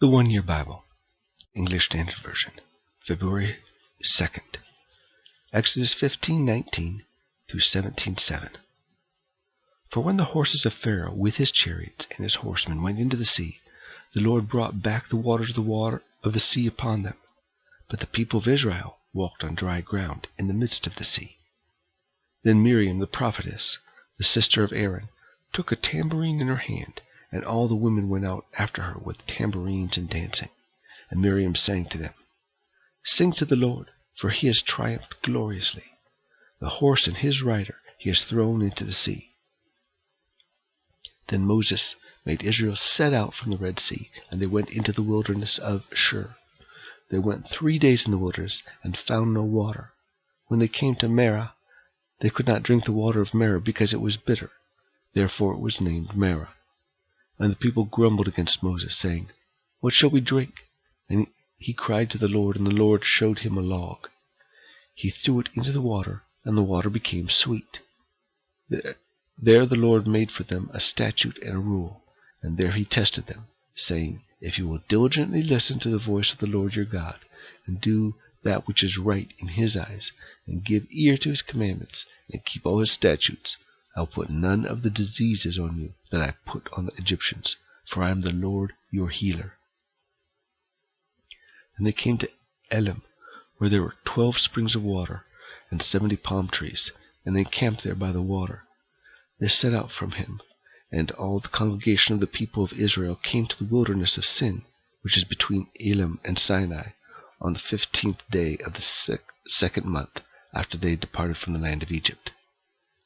The One Year Bible, English Standard Version, February 2nd, Exodus 15:19 through 17:7. For when the horses of Pharaoh with his chariots and his horsemen went into the sea, the Lord brought back the waters of the sea upon them. But the people of Israel walked on dry ground in the midst of the sea. Then Miriam the prophetess, the sister of Aaron, took a tambourine in her hand, and all the women went out after her with tambourines and dancing. And Miriam sang to them, "Sing to the Lord, for he has triumphed gloriously. The horse and his rider he has thrown into the sea." Then Moses made Israel set out from the Red Sea, and they went into the wilderness of Shur. They went 3 days in the wilderness, and found no water. When they came to Marah, they could not drink the water of Marah, because it was bitter. Therefore it was named Marah. And the people grumbled against Moses, saying, "What shall we drink?" And he cried to the Lord, and the Lord showed him a log. He threw it into the water, and the water became sweet. There the Lord made for them a statute and a rule, and there he tested them, saying, "If you will diligently listen to the voice of the Lord your God, and do that which is right in his eyes, and give ear to his commandments, and keep all his statutes, I will put none of the diseases on you that I put on the Egyptians, for I am the Lord your healer." And they came to Elim, where there were 12 springs of water, and 70 palm trees, and they encamped there by the water. They set out from him, and all the congregation of the people of Israel came to the wilderness of Sin, which is between Elim and Sinai, on the 15th day of the second month after they had departed from the land of Egypt.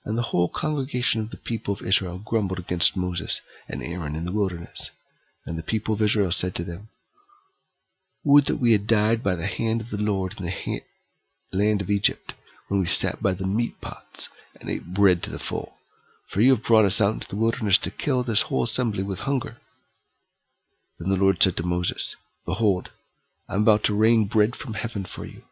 And the whole congregation of the people of Israel grumbled against Moses and Aaron in the wilderness. And the people of Israel said to them, "Would that we had died by the hand of the Lord in the land of Egypt, when we sat by the meat pots and ate bread to the full. For you have brought us out into the wilderness to kill this whole assembly with hunger." Then the Lord said to Moses, "Behold, I am about to rain bread from heaven for you,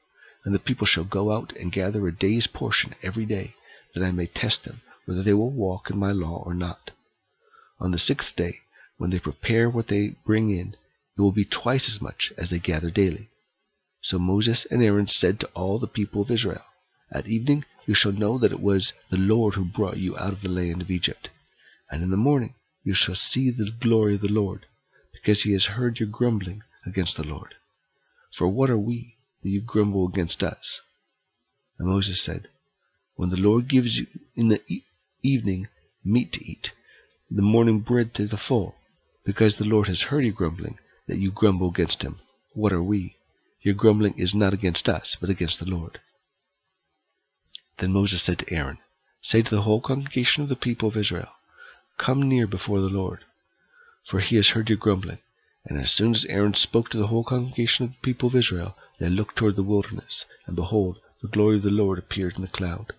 and the people shall go out and gather a day's portion every day, that I may test them, whether they will walk in my law or not. On the 6th day, when they prepare what they bring in, it will be twice as much as they gather daily." So Moses and Aaron said to all the people of Israel, "At evening you shall know that it was the Lord who brought you out of the land of Egypt. And in the morning you shall see the glory of the Lord, because he has heard your grumbling against the Lord. For what are we, that you grumble against us?" And Moses said, "When the Lord gives you in the evening meat to eat, in the morning bread to the full, because the Lord has heard your grumbling, that you grumble against him, what are we? Your grumbling is not against us, but against the Lord." Then Moses said to Aaron, "Say to the whole congregation of the people of Israel, Come near before the Lord, for he has heard your grumbling." And as soon as Aaron spoke to the whole congregation of the people of Israel, they looked toward the wilderness, and behold, the glory of the Lord appeared in the cloud.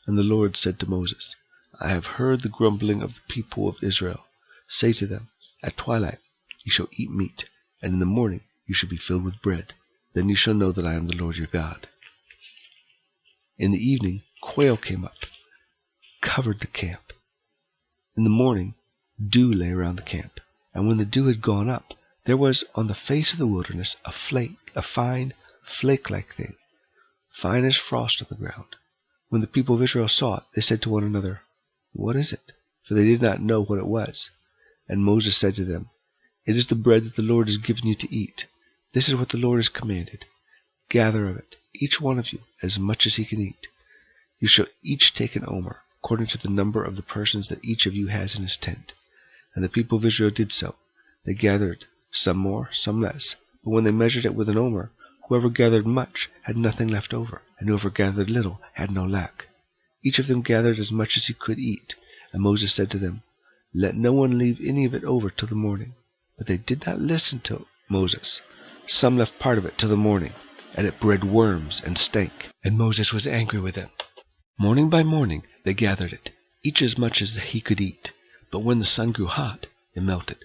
And the Lord said to Moses, "I have heard the grumbling of the people of Israel. Say to them, At twilight you shall eat meat, and in the morning you shall be filled with bread. Then you shall know that I am the Lord your God." In the evening quail came up, covered the camp. In the morning dew lay around the camp, and when the dew had gone up, there was on the face of the wilderness a fine flake-like thing, fine as frost on the ground. When the people of Israel saw it, they said to one another, "What is it?" For they did not know what it was. And Moses said to them, "It is the bread that the Lord has given you to eat. This is what the Lord has commanded. Gather of it, each one of you, as much as he can eat. You shall each take an omer, according to the number of the persons that each of you has in his tent." And the people of Israel did so. They gathered, some more, some less. But when they measured it with an omer, whoever gathered much had nothing left over, and whoever gathered little had no lack. Each of them gathered as much as he could eat. And Moses said to them, "Let no one leave any of it over till the morning." But they did not listen to Moses. Some left part of it till the morning, and it bred worms and stank. And Moses was angry with them. Morning by morning they gathered it, each as much as he could eat. But when the sun grew hot, it melted.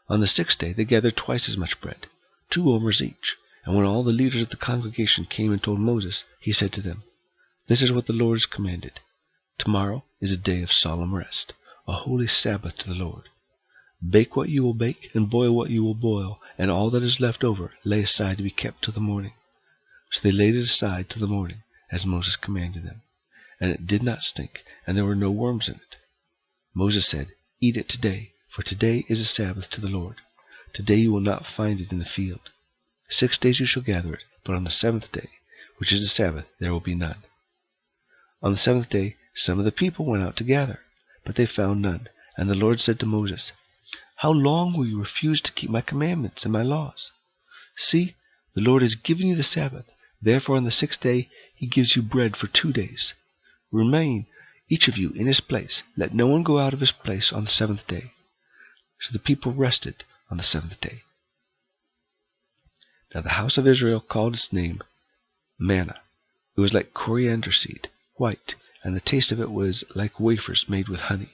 On the 6th day they gathered twice as much bread, 2 omers each. And when all the leaders of the congregation came and told Moses, he said to them, "This is what the Lord has commanded. Tomorrow is a day of solemn rest, a holy Sabbath to the Lord. Bake what you will bake, and boil what you will boil, and all that is left over lay aside to be kept till the morning. So they laid it aside till the morning, as Moses commanded them. And it did not stink, and there were no worms in it. Moses said, Eat it today, for today is a Sabbath to the Lord. Today you will not find it in the field. 6 days you shall gather it, but on the 7th day, which is the Sabbath, there will be none. On the 7th day some of the people went out to gather, but they found none. And the Lord said to Moses, How long will you refuse to keep my commandments and my laws? See, the Lord has given you the Sabbath. Therefore on the 6th day he gives you bread for 2 days. Remain, each of you, in his place. Let no one go out of his place on the 7th day. So the people rested on the 7th day. Now the house of Israel called its name manna. It was like coriander seed, white, and the taste of it was like wafers made with honey.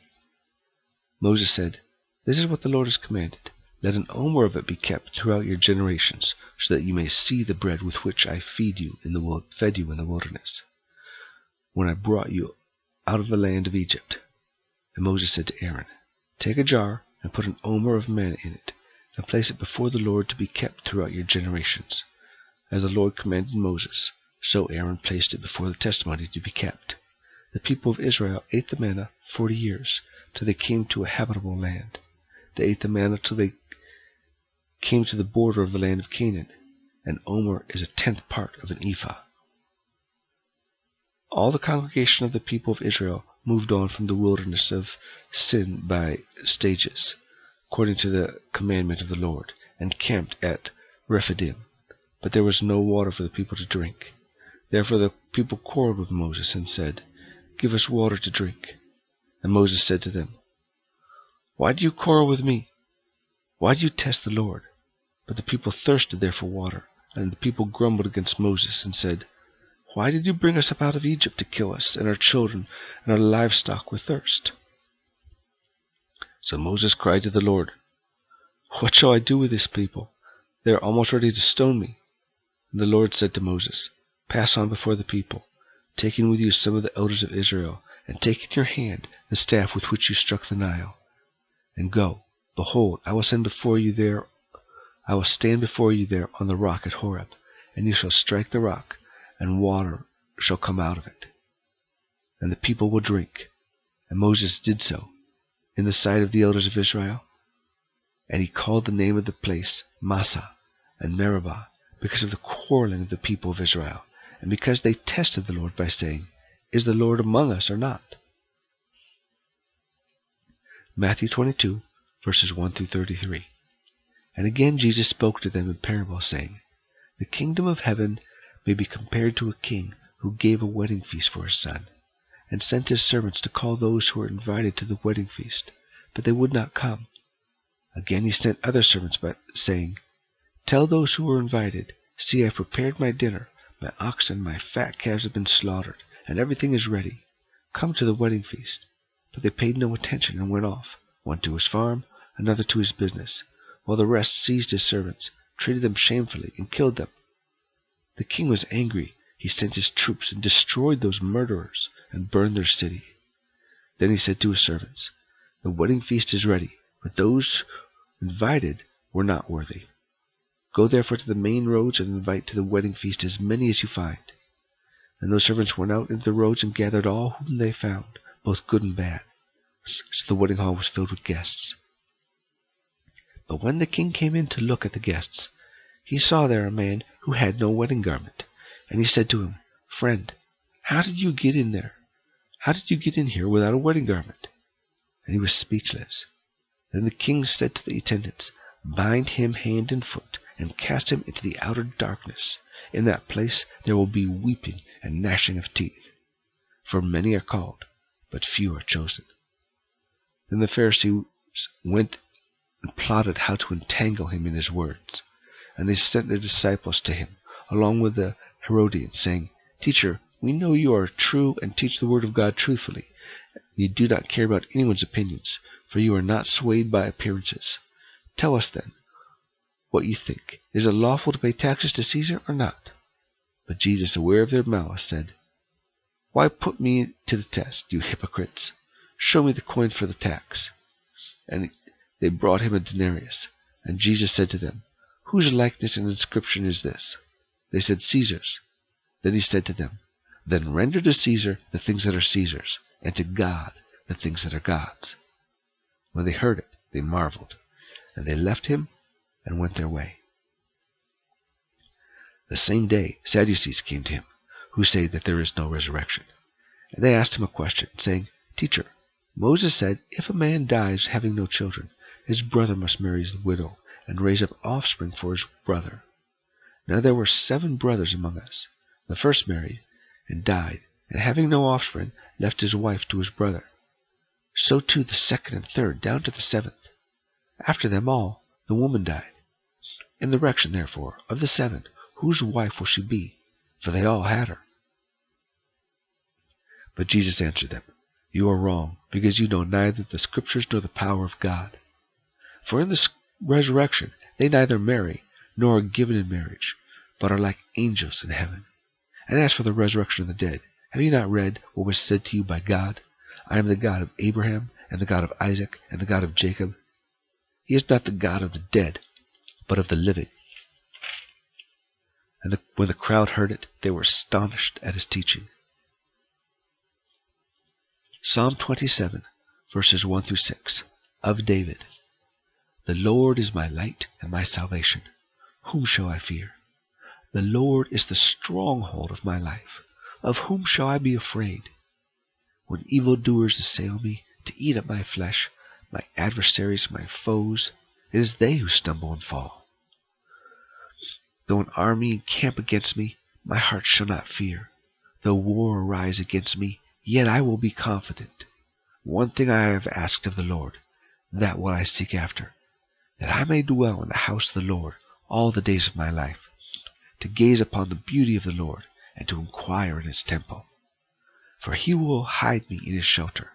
Moses said, This is what the Lord has commanded. Let an omer of it be kept throughout your generations, so that you may see the bread with which I fed you in the wilderness, when I brought you out of the land of Egypt. And Moses said to Aaron, Take a jar and put an omer of manna in it, and place it before the Lord to be kept throughout your generations. As the Lord commanded Moses, so Aaron placed it before the testimony to be kept. The people of Israel ate the manna 40 years, till they came to a habitable land. They ate the manna till they came to the border of the land of Canaan. An omer is a 10th part of an ephah. All the congregation of the people of Israel moved on from the wilderness of Sin by stages, according to the commandment of the Lord, and camped at Rephidim. But there was no water for the people to drink. Therefore the people quarreled with Moses and said, Give us water to drink. And Moses said to them, Why do you quarrel with me? Why do you test the Lord? But the people thirsted there for water, and the people grumbled against Moses and said, Why did you bring us up out of Egypt to kill us and our children and our livestock with thirst? So Moses cried to the Lord, What shall I do with this people? They are almost ready to stone me. And the Lord said to Moses, Pass on before the people, taking with you some of the elders of Israel, and take in your hand the staff with which you struck the Nile. And go, behold, I will stand before you there on the rock at Horeb, and you shall strike the rock, and water shall come out of it, and the people will drink. And Moses did so in the sight of the elders of Israel. And he called the name of the place Massah and Meribah, because of the quarreling of the people of Israel, and because they tested the Lord by saying, Is the Lord among us or not? Matthew 22, verses 1 through 33. And again Jesus spoke to them in parables, saying, The kingdom of heaven may be compared to a king who gave a wedding feast for his son, and sent his servants to call those who were invited to the wedding feast, but they would not come. Again he sent other servants, saying, Tell those who were invited, See, I have prepared my dinner. My oxen and my fat calves have been slaughtered, and everything is ready. Come to the wedding feast. But they paid no attention and went off, one to his farm, another to his business, while the rest seized his servants, treated them shamefully, and killed them. The king was angry. He sent his troops and destroyed those murderers and burned their city. Then he said to his servants, The wedding feast is ready, but those invited were not worthy. Go therefore to the main roads and invite to the wedding feast as many as you find. And those servants went out into the roads and gathered all whom they found, both good and bad. So the wedding hall was filled with guests. But when the king came in to look at the guests, he saw there a man who had no wedding garment. And he said to him, Friend, how did you get in there? How did you get in here without a wedding garment? And he was speechless. Then the king said to the attendants, Bind him hand and foot, and cast him into the outer darkness. In that place there will be weeping and gnashing of teeth. For many are called, but few are chosen. Then the Pharisees went and plotted how to entangle him in his words. And they sent their disciples to him, along with the Herodians, saying, Teacher, we know you are true and teach the word of God truthfully. You do not care about anyone's opinions, for you are not swayed by appearances. Tell us then what you think. Is it lawful to pay taxes to Caesar or not? But Jesus, aware of their malice, said, Why put me to the test, you hypocrites? Show me the coin for the tax. And They brought him a denarius, and Jesus said to them, "Whose likeness and inscription is this?" They said, "Caesar's." Then he said to them, "Then render to Caesar the things that are Caesar's, and to God the things that are God's." When they heard it, they marveled, and they left him and went their way. The same day Sadducees came to him, who say that there is no resurrection. And they asked him a question, saying, "Teacher, Moses said, if a man dies having no children, his brother must marry his widow and raise up offspring for his brother. Now there were 7 brothers among us. The first married and died, and having no offspring, left his wife to his brother. So too the second and third, down to the 7th. After them all, the woman died. In the resurrection, therefore, of the 7, whose wife will she be? For they all had her." But Jesus answered them, "You are wrong, because you know neither the Scriptures nor the power of God. For in the resurrection they neither marry nor are given in marriage, but are like angels in heaven. And as for the resurrection of the dead, have you not read what was said to you by God? I am the God of Abraham, and the God of Isaac, and the God of Jacob. He is not the God of the dead, but of the living." And when the crowd heard it, they were astonished at his teaching. Psalm 27, verses 1 through 6, of David. The Lord is my light and my salvation. Whom shall I fear? The Lord is the stronghold of my life. Of whom shall I be afraid? When evildoers assail me to eat up my flesh, my adversaries, my foes, it is they who stumble and fall. Though an army encamp against me, my heart shall not fear. Though war arise against me, yet I will be confident. One thing I have asked of the Lord, that will I seek after, that I may dwell in the house of the Lord all the days of my life, to gaze upon the beauty of the Lord, and to inquire in his temple. For he will hide me in his shelter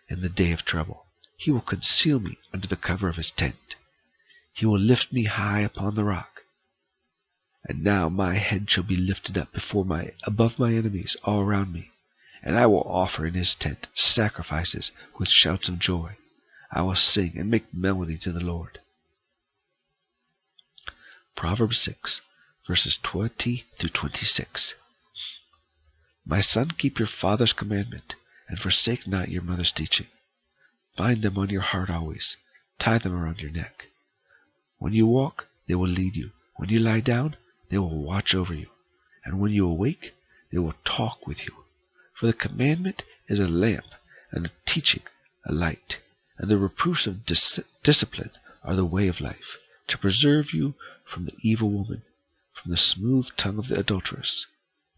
in the day of trouble. He will conceal me under the cover of his tent. He will lift me high upon the rock. And now my head shall be lifted up above my enemies all around me. And I will offer in his tent sacrifices with shouts of joy. I will sing and make melody to the Lord. Proverbs 6, verses 20 through 26. My son, keep your father's commandment, and forsake not your mother's teaching. Bind them on your heart always. Tie them around your neck. When you walk, they will lead you. When you lie down, they will watch over you. And when you awake, they will talk with you. For the commandment is a lamp, and the teaching a light, and the reproofs of discipline are the way of life, to preserve you from the evil woman, from the smooth tongue of the adulteress.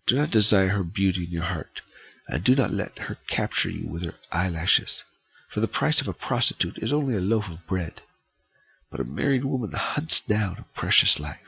Do not desire her beauty in your heart, and do not let her capture you with her eyelashes. For the price of a prostitute is only a loaf of bread, but a married woman hunts down a precious life.